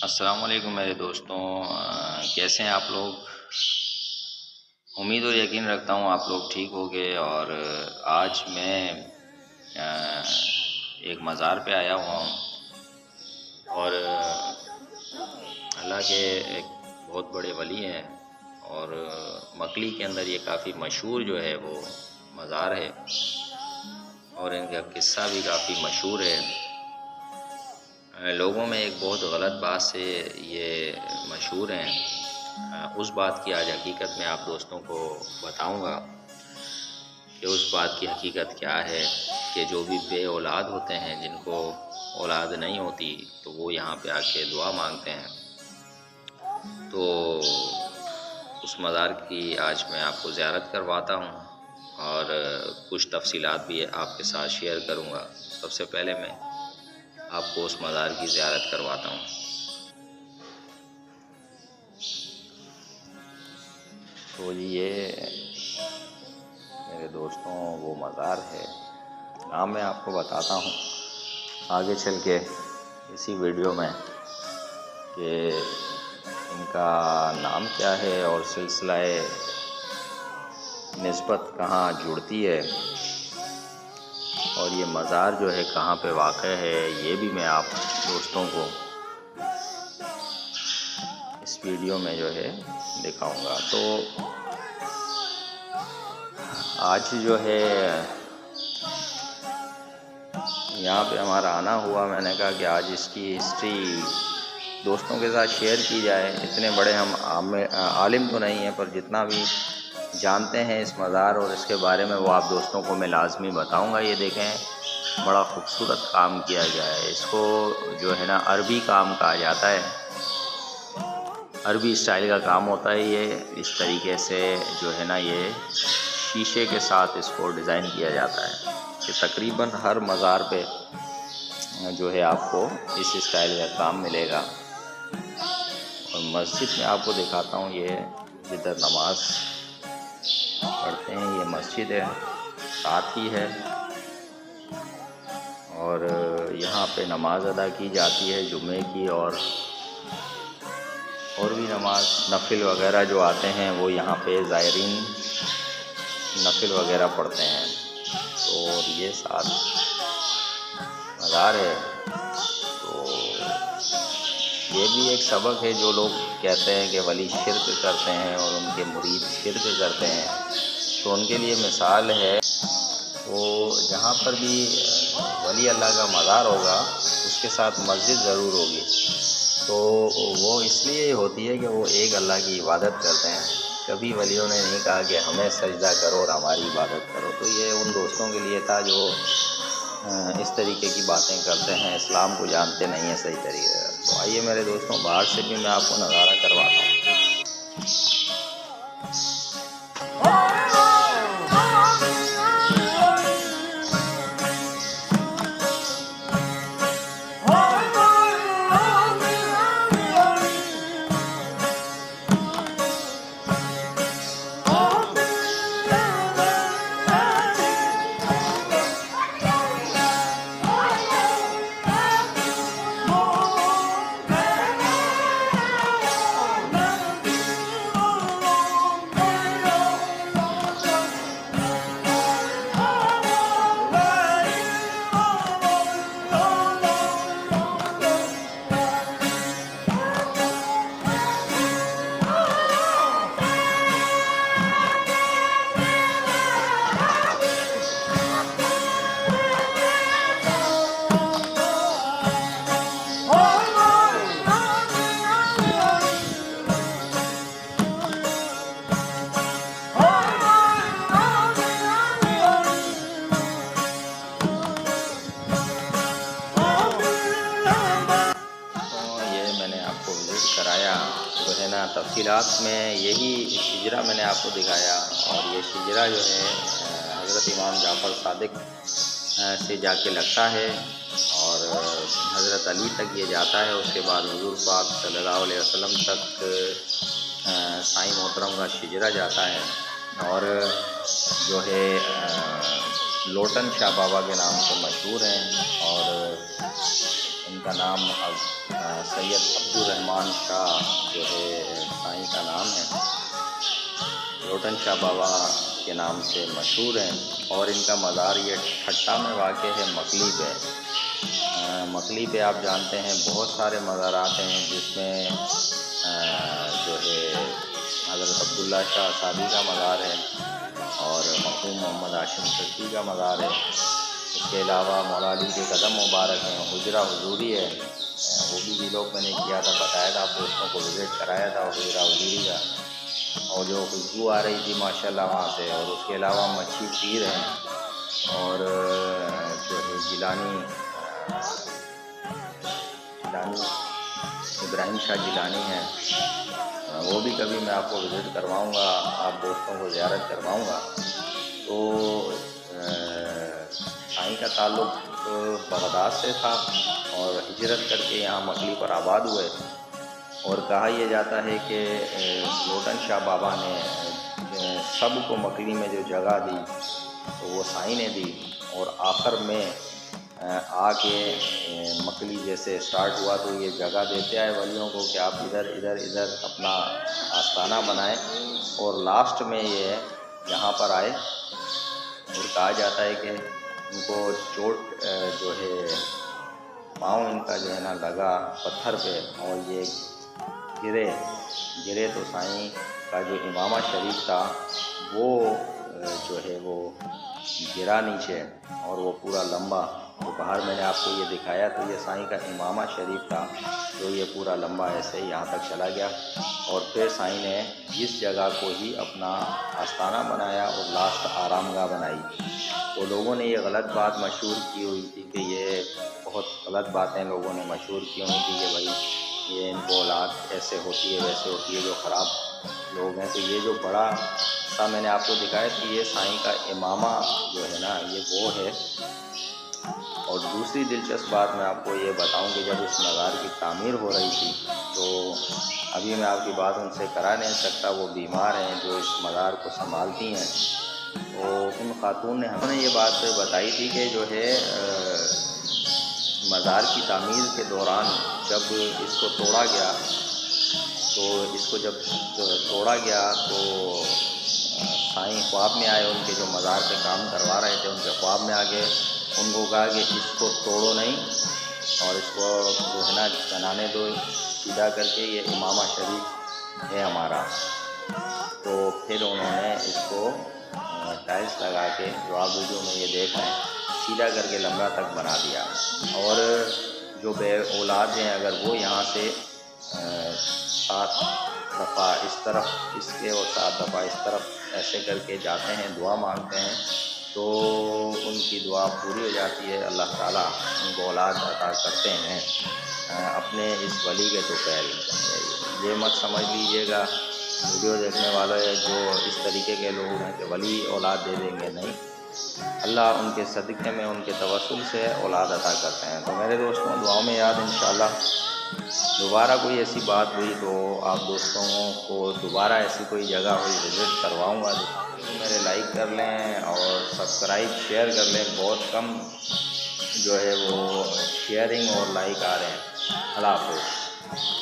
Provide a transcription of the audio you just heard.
السلام علیکم میرے دوستوں، کیسے ہیں آپ لوگ؟ امید اور یقین رکھتا ہوں آپ لوگ ٹھیک ہوگے۔ اور آج میں ایک مزار پہ آیا ہوا ہوں، اور اللہ کے ایک بہت بڑے ولی ہیں، اور مکلی کے اندر یہ کافی مشہور جو ہے وہ مزار ہے، اور ان کا قصہ بھی کافی مشہور ہے۔ لوگوں میں ایک بہت غلط بات سے یہ مشہور ہیں، اس بات کی آج حقیقت میں آپ دوستوں کو بتاؤں گا کہ اس بات کی حقیقت کیا ہے کہ جو بھی بے اولاد ہوتے ہیں، جن کو اولاد نہیں ہوتی، تو وہ یہاں پہ آ کے دعا مانگتے ہیں۔ تو اس مزار کی آج میں آپ کو زیارت کرواتا ہوں، اور کچھ تفصیلات بھی آپ کے ساتھ شیئر کروں گا۔ سب سے پہلے میں آپ کو اس مزار کی زیارت کرواتا ہوں۔ تو یہ میرے دوستوں وہ مزار ہے، نام میں آپ کو بتاتا ہوں آگے چل کے اسی ویڈیو میں کہ ان کا نام کیا ہے اور سلسلہ نسبت کہاں جڑتی ہے، اور یہ مزار جو ہے کہاں پہ واقع ہے، یہ بھی میں آپ دوستوں کو اس ویڈیو میں جو ہے دکھاؤں گا۔ تو آج جو ہے یہاں پہ ہمارا آنا ہوا، میں نے کہا کہ آج اس کی ہسٹری دوستوں کے ساتھ شیئر کی جائے۔ اتنے بڑے ہم عالم تو نہیں ہیں، پر جتنا بھی جانتے ہیں اس مزار اور اس کے بارے میں، وہ آپ دوستوں کو میں لازمی بتاؤں گا۔ یہ دیکھیں، بڑا خوبصورت کام کیا گیا ہے، اس کو جو ہے نا عربی کام کہا جاتا ہے، عربی اسٹائل کا کام ہوتا ہے یہ۔ اس طریقے سے جو ہے نا یہ شیشے کے ساتھ اس کو ڈیزائن کیا جاتا ہے کہ تقریباً ہر مزار پہ جو ہے آپ کو اس اسٹائل کا کام ملے گا۔ اور مسجد میں آپ کو دکھاتا ہوں، یہ جدھر نماز پڑھتے ہیں یہ مسجد ہے، ساتھ ہی ہے، اور یہاں پہ نماز ادا کی جاتی ہے جمعے کی، اور بھی نماز نفل وغیرہ جو آتے ہیں وہ یہاں پہ زائرین نفل وغیرہ پڑھتے ہیں۔ تو یہ ساتھ مزار ہے۔ تو یہ بھی ایک سبق ہے، جو لوگ کہتے ہیں کہ ولی شرک کرتے ہیں اور ان کے مرید شرک کرتے ہیں، تو ان کے لیے مثال ہے۔ تو جہاں پر بھی ولی اللہ کا مزار ہوگا، اس کے ساتھ مسجد ضرور ہوگی، تو وہ اس لیے ہوتی ہے کہ وہ ایک اللہ کی عبادت کرتے ہیں۔ کبھی ولیوں نے نہیں کہا کہ ہمیں سجدہ کرو اور ہماری عبادت کرو۔ تو یہ ان دوستوں کے لیے تھا جو اس طریقے کی باتیں کرتے ہیں، اسلام کو جانتے نہیں ہیں صحیح طریقے سے۔ تو آئیے میرے دوستوں، باہر سے بھی میں آپ کو نظارہ کرواتا ہوں۔ کرایا جو ہے نا، تفصیلات میں یہی شجرہ میں نے آپ کو دکھایا، اور یہ شجرہ جو ہے حضرت امام جعفر صادق سے جا کے لگتا ہے، اور حضرت علی تک یہ جاتا ہے، اس کے بعد حضور پاک صلی اللہ علیہ وسلم تک سائیں محترم کا شجرہ جاتا ہے، اور جو ہے لوٹن شاہ بابا کے نام سے مشہور ہیں، اور ان کا نام سید عبدالرحمن شاہ جو ہے سائیں کا نام ہے، لوٹن شاہ بابا کے نام سے مشہور ہیں، اور ان کا مزار یہ ٹھٹا میں واقع ہے، مکلی پہ۔ مکلی پہ آپ جانتے ہیں بہت سارے مزارات ہیں، جس میں جو ہے حضرت عبداللہ شاہ صادی کا مزار ہے، اور مرحوم محمد ہاشم چشتی کا مزار ہے۔ اس کے علاوہ مولا علی کے قدم مبارک ہیں، حجرہ حضوری ہے، وہ بھی لوگ میں نے کیا تھا، بتایا تھا، آپ دوستوں کو وزٹ کرایا تھا حجرہ حضوری کا، اور جو خوشبو آ رہی تھی ماشاءاللہ وہاں سے۔ اور اس کے علاوہ مچھی پیر ہیں، اور جو ہے جیلانی ابراہیم شاہ جیلانی ہیں، وہ بھی کبھی میں آپ کو وزٹ کرواؤں گا، آپ دوستوں کو زیارت کرواؤں گا۔ تو سائیں کا تعلق بغداد سے تھا، اور ہجرت کر کے یہاں مکلی پر آباد ہوئے، اور کہا یہ جاتا ہے کہ لوٹن شاہ بابا نے سب کو مکلی میں جو جگہ دی تو وہ سائیں نے دی، اور آخر میں آ کے مکلی جیسے اسٹارٹ ہوا تو یہ جگہ دیتے آئے ولیوں کو کہ آپ ادھر ادھر ادھر اپنا آستانہ بنائیں، اور لاسٹ میں یہ یہاں پر آئے، اور کہا جاتا ہے کہ ان کو چوٹ جو ہے پاؤں ان کا جو ہے نا لگا پتھر پہ، اور یہ گرے تو سائیں کا جو امامہ شریف تھا وہ جو ہے وہ گرا نیچے، اور وہ پورا لمبا، تو باہر میں نے آپ کو یہ دکھایا، تو یہ سائیں کا امامہ شریف تھا جو یہ پورا لمبا ایسے یہاں تک چلا گیا، اور پھر سائیں نے اس جگہ کو ہی اپنا آستانہ بنایا اور لاسٹ آرام گاہ بنائی۔ تو لوگوں نے یہ غلط بات مشہور کی ہوئی تھی کہ یہ بہت غلط باتیں لوگوں نے مشہور کی ہوئی تھی کہ بھائی یہ ان کو اولاد ایسے ہوتی ہے ویسے ہوتی ہے، جو خراب لوگ ہیں۔ تو یہ جو بڑا سا میں نے آپ کو دکھایا کہ یہ سائیں کا امامہ جو ہے نا یہ وہ ہے۔ اور دوسری دلچسپ بات میں آپ کو یہ بتاؤں کہ جب اس مزار کی تعمیر ہو رہی تھی تو ابھی میں آپ کی بات ان سے کرا نہیں سکتا، وہ بیمار ہیں جو اس مزار کو سنبھالتی ہیں، تو ان خاتون نے ہمیں یہ بات بتائی تھی کہ جو ہے مزار کی تعمیر کے دوران جب اس کو توڑا گیا تو سائیں خواب میں آئے، ان کے جو مزار پہ کام کروا رہے تھے ان کے خواب میں آ گئے، ان کو کہا کہ اس کو توڑو نہیں، اور اس کو جو ہے نا بنانے دو سیدھا کر کے، یہ امامہ شریف ہے ہمارا۔ تو پھر انہوں نے اس کو ٹائلس لگا کے، جو آپ ویڈیو میں یہ دیکھ رہے ہیں، سیدھا کر کے لمبا تک بنا دیا، اور جو بے اولاد ہیں اگر وہ یہاں سے 7 دفعہ اس طرف اس کے اور 7 دفعہ اس طرف ایسے کر کے جاتے ہیں، دعا مانگتے ہیں، تو ان کی دعا پوری ہو جاتی ہے، اللہ تعالیٰ ان کو اولاد عطا کرتے ہیں اپنے اس ولی کے طفیل۔ یہ مت سمجھ لیجیے گا ویڈیو دیکھنے والے جو اس طریقے کے لوگ ہیں کہ ولی اولاد دے دیں گے، نہیں، اللہ ان کے صدقے میں ان کے توسل سے اولاد عطا کرتے ہیں۔ تو میرے دوستوں دعاؤں میں یاد، انشاءاللہ دوبارہ کوئی ایسی بات ہوئی تو آپ دوستوں کو دوبارہ ایسی کوئی جگہ ہوئی وزٹ کرواؤں گا، میرے لائک کر لیں اور سبسکرائب شیئر کر لیں، بہت کم جو ہے وہ شیئرنگ اور لائک آ رہے ہیں۔ اللہ حافظ۔